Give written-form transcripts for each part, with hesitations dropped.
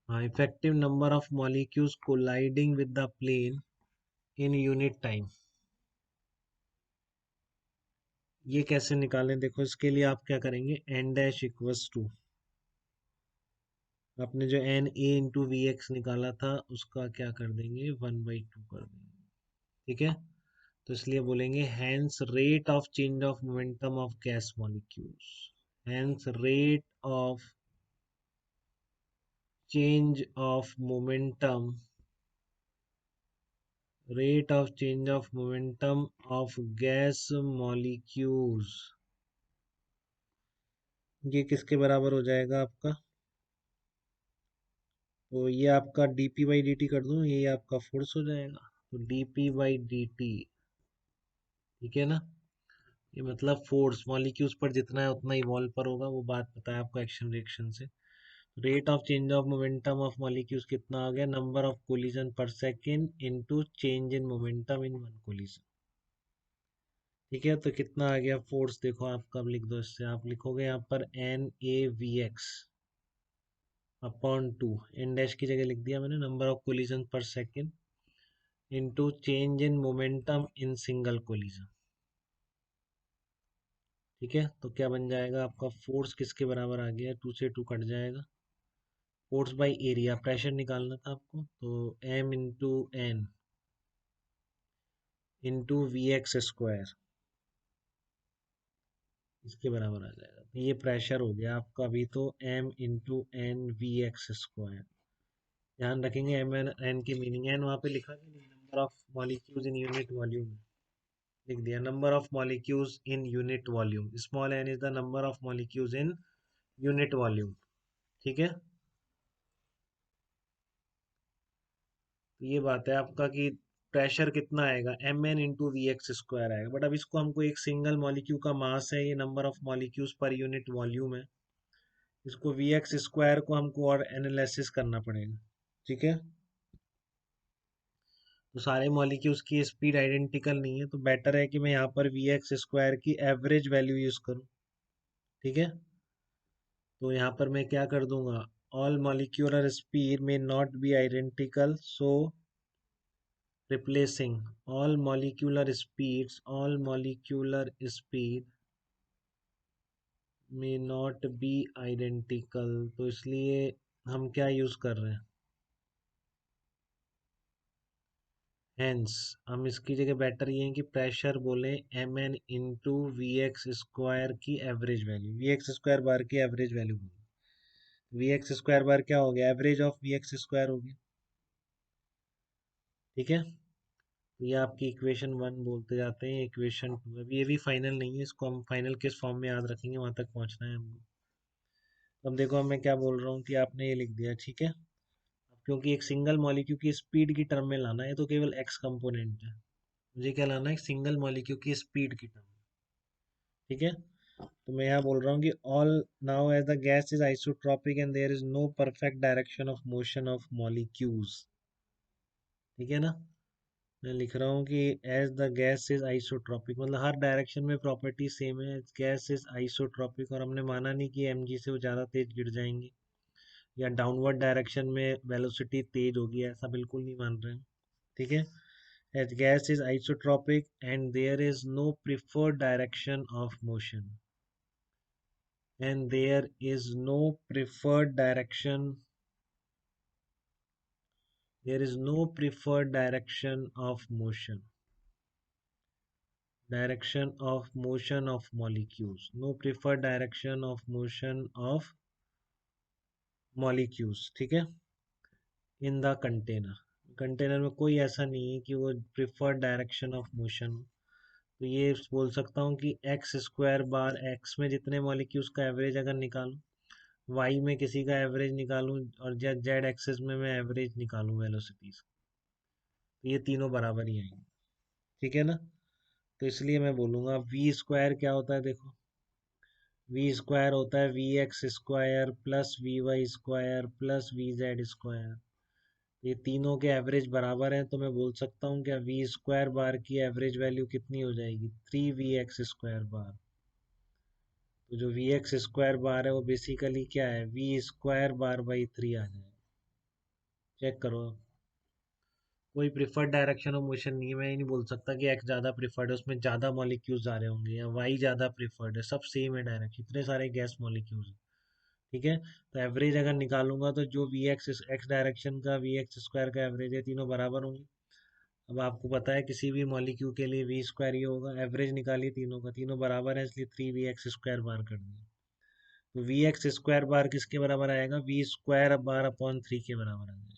हाँ, effective number of molecules colliding with the plane in unit time. ये कैसे निकालें? देखो, इसके लिए आप क्या करेंगे, एन डैश इक्वल्स टू, आपने जो N A into V X निकाला था उसका क्या कर देंगे, 1/2 कर देंगे। ठीक है, तो इसलिए बोलेंगे hence rate of change of momentum of gas molecules, hence change of momentum rate of change of momentum of gas molecules, ये किसके बराबर हो जाएगा आपका? तो ये आपका dp बाई dt कर दूं, ये आपका फोर्स हो जाएगा, तो dp बाई dt। ठीक है ना, ये मतलब फोर्स मॉलिक्यूल्स पर जितना है उतना इवॉल्व पर होगा, वो बात पता है आपको एक्शन रिएक्शन से। Rate of change of momentum of molecules कितना आ गया, number of collision per second into change in momentum in one collision. ठीक है, तो कितना आ गया फोर्स, देखो आप कब लिख दो इससे, आप लिखोगे यहाँ पर N A V X upon two, N dash की जगह लिख दिया मैंने, number of collision per second into change in momentum in single collision. ठीक है, तो क्या बन जाएगा आपका, फोर्स किसके बराबर आ गया, टू से टू कट जाएगा, फोर्स बाई एरिया, प्रेशर निकालना था आपको, तो M into N into V X square, इसके बराबर आ जाएगा। तो ये प्रेशर हो गया आपका अभी, तो M into N V X square. ध्यान रखेंगे एम एन एन की मीनिंग, एन वहाँ पे लिखा कि नहीं, number of molecules in unit volume, लिख दिया number of molecules in unit volume, small N is the number of molecules in unit volume. ठीक है, तो ये बात है आपका कि प्रेशर कितना आएगा, M N into V X square आएगा, बट अब इसको हमको एक सिंगल मॉलिक्यूल का मास है, ये number of molecules per unit volume है, इसको वी एक्स स्क्वायर को हमको और एनालिसिस करना पड़ेगा। ठीक है, तो सारे मॉलिक्यूल्स की स्पीड आइडेंटिकल नहीं है, तो बेटर है कि मैं यहाँ पर वी एक्स स्क्वायर की एवरेज वैल्यू यूज करूँ। ठीक है, तो यहाँ पर मैं क्या कर दूंगा, ऑल मॉलिक्यूलर स्पीड में not be identical, so replacing all molecular speed में नॉट बी आइडेंटिकल, तो इसलिए हम क्या यूज कर रहे हैं, हेंस हम इसकी जगह बेटर ये है कि प्रेशर बोले M N into V X square की average value, V X square bar की एवरेज वैल्यू बोले, वी एक्स स्क्वायर बार क्या हो गया, average of V X square हो गया। ठीक है, तो ये आपकी इक्वेशन वन बोलते जाते हैं, इक्वेशन टू, अभी ये भी फाइनल नहीं है, इसको हम फाइनल किस फॉर्म में याद रखेंगे, वहां तक पहुंचना है हमको। अब देखो, अब मैं क्या बोल रहा हूँ कि आपने ये लिख दिया, ठीक है, अब क्योंकि एक सिंगल मॉलिक्यूल की स्पीड की टर्म में लाना है, तो केवल एक्स कंपोनेंट है, मुझे क्या लाना है, सिंगल मॉलिक्यूल की स्पीड की टर्म। ठीक है, तो मैं यहाँ बोल रहा हूँ कि all now as the gas is isotropic and there is no perfect direction of motion of molecules. ठीक है ना, मैं लिख रहा हूँ कि as the gas is isotropic, मतलब हर डायरेक्शन में प्रॉपर्टी सेम है, गैस इज आइसोट्रॉपिक, और हमने माना नहीं कि एम जी से वो ज़्यादा तेज गिर जाएंगे या डाउनवर्ड डायरेक्शन में वेलोसिटी तेज होगी, ऐसा बिल्कुल नहीं मान रहे हैं। ठीक है, as gas is isotropic and there is no preferred direction of motion, and there is no preferred direction, there is no preferred direction of molecules, no preferred direction of motion of molecules। ठीक है, in the container, container में कोई ऐसा नहीं है कि वो preferred direction of motion. तो ये बोल सकता हूँ कि एक्स स्क्वायर बार, एक्स में जितने मॉलिक्यूल्स का एवरेज अगर निकालूं, वाई में किसी का एवरेज निकालूं, और जेड एक्सिस में मैं एवरेज निकालूं वेलोसिटीज, तो ये तीनों बराबर ही आएंगे। ठीक है ना, तो इसलिए मैं बोलूंगा वी स्क्वायर क्या होता है, देखो वी स्क्वायर होता है V X square plus V Y square plus V Z square, ये तीनों के एवरेज बराबर हैं, तो मैं बोल सकता हूँ क्या, वी स्क्वायर बार की एवरेज वैल्यू कितनी हो जाएगी, 3 वी एक्स स्क्वायर बार। तो जो वी एक्स स्क्वायर बार है वो बेसिकली क्या है, वी स्क्वायर बार बाई 3 आ जाएगा। चेक करो। कोई प्रिफर्ड डायरेक्शन ऑफ मोशन नहीं है, मैं ये नहीं बोल सकता कि एक्स ज़्यादा प्रिफर्ड है, उसमें ज़्यादा मॉलिक्यूल्स जा रहे होंगे, या वाई ज़्यादा प्रिफर्ड है, सब सेम है डायरेक्शन, इतने सारे गैस मॉलिक्यूल्स हैं। ठीक है। तो एवरेज अगर निकालूंगा तो जो वी एक्स एक्स डायरेक्शन का वी एक्स स्क्वायर का एवरेज है, तीनों बराबर होंगे। अब आपको पता है किसी भी मॉलिक्यूल के लिए वी स्क्वायर ये होगा, एवरेज निकालिए तीनों का, तीनों बराबर है, इसलिए 3 वी एक्स स्क्वायर बार कर दिया। तो वी एक्स स्क्वायर बार किसके बराबर आएगा, वी स्क्वायर बार अपॉन 3 के बराबर आ जाएगा।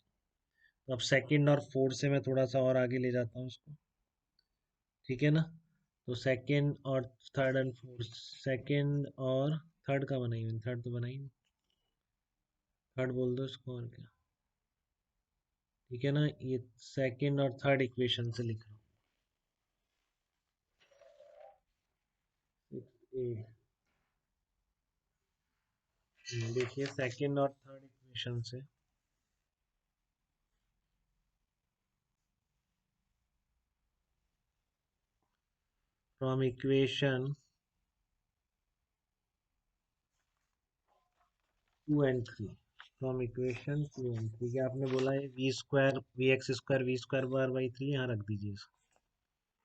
तो अब सेकंड और फोर्थ से मैं थोड़ा सा और आगे ले जाता हूँ इसको। ठीक है ना। तो सेकंड और थर्ड एंड फोर्थ, सेकंड और थर्ड का बनाई मैंने, थर्ड तो बनाई नहीं, थर्ड बोल दो इसको और क्या। ठीक है ना, ये सेकंड और थर्ड इक्वेशन से लिख रहा हूँ। देखिए सेकंड और थर्ड इक्वेशन से, from equation 2 and 3, from equation 2 and 3, क्या आपने बोला है, V square V square bar by 3 यहाँ रख दीजिए इसको।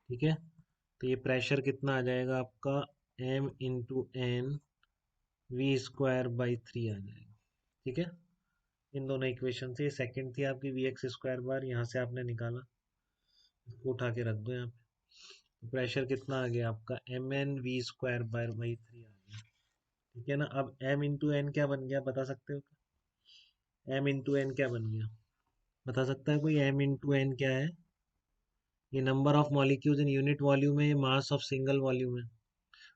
ठीक है। तो ये प्रेशर कितना आ जाएगा आपका, m into N V square by 3 आ जाएगा। ठीक है। इन दोनों इक्वेशन से, सेकंड थी आपकी वी एक्स स्क्वायर बार, यहाँ से आपने निकाला, इसको उठा के रख दो यहाँ पे। तो प्रेशर कितना आ गया आपका, M N V square bar by 3 आ गया। ठीक है ना। अब m इंटू एन क्या बन गया, बता सकते हो, m इंटू एन क्या बन गया, बता सकता है कोई, m इंटू एन क्या है, ये number of molecules in unit volume है, ये मास ऑफ सिंगल वॉल्यूम है,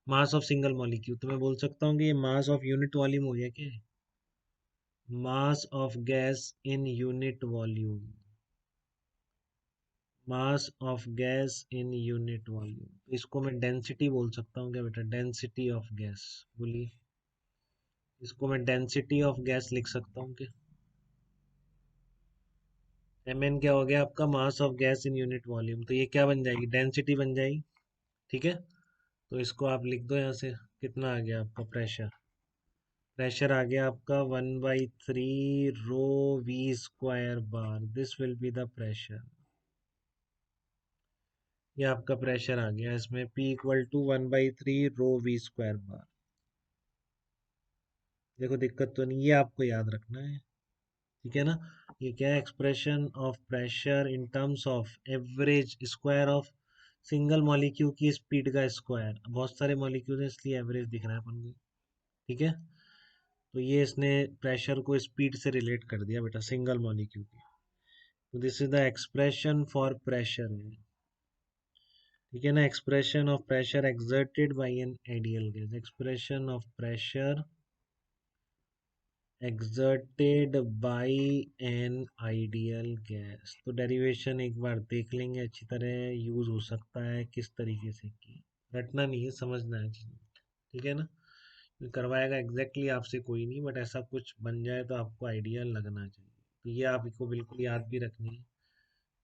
मास ऑफ सिंगल मॉलिक्यूल। तो मैं बोल सकता हूँ कि ये मास ऑफ यूनिट वॉल्यूम हो गया क्या, mass of gas in unit volume, mass of gas in unit volume. इसको मैं डेंसिटी बोल सकता हूँ क्या बेटा, डेंसिटी ऑफ गैस, बोलिए। इसको मैं डेंसिटी ऑफ गैस लिख सकता हूँ क्या, एम एन क्या हो गया आपका, mass of gas in unit volume, तो ये क्या बन जाएगी, डेंसिटी बन जाएगी। ठीक है। तो इसको आप लिख दो यहाँ से, कितना आ गया आपका प्रेशर, प्रेशर आ गया आपका 1/3 rho V square bar, this will be the pressure. ये आपका प्रेशर आ गया, इसमें P equal to 1/3 rho V square bar. देखो दिक्कत तो नहीं, ये आपको याद रखना है। ठीक है ना। ये क्या है, expression of pressure in terms of average square of single molecule की स्पीड का स्क्वायर, बहुत सारे मॉलिक्यूल हैं इसलिए एवरेज दिख रहा है अपन को। ठीक है। तो ये इसने प्रेशर को स्पीड से रिलेट कर दिया बेटा, सिंगल मॉलिक्यूल की। तो this is the expression for pressure. ठीक है ना, expression of pressure exerted by an ideal gas, expression of pressure exerted by an ideal gas। तो डेरिवेशन एक बार देख लेंगे, अच्छी तरह यूज हो सकता है किस तरीके से की, रटना नहीं है, समझना है चीज़ें। ठीक है ना। ये करवाएगा एग्जैक्टली exactly आपसे कोई नहीं, बट ऐसा कुछ बन जाए तो आपको आइडिया लगना चाहिए। तो ये आपको बिल्कुल याद भी रखनी है,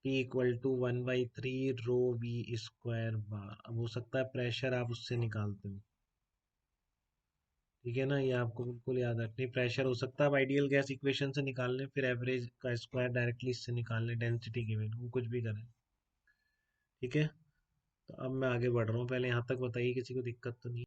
P equal to 1/3 rho V square bar. अब हो सकता है प्रेशर आप उससे निकालते हो। ठीक है ना, ये आपको बिल्कुल याद रखनी, प्रेशर हो सकता है आप आइडियल गैस इक्वेशन से निकाल लें, फिर एवरेज का स्क्वायर डायरेक्टली इससे निकाल लें, डेंसिटी गिवन वो कुछ भी करें। ठीक है। तो अब मैं आगे बढ़ रहा हूँ, पहले यहाँ तक बताइए, किसी को दिक्कत तो नहीं।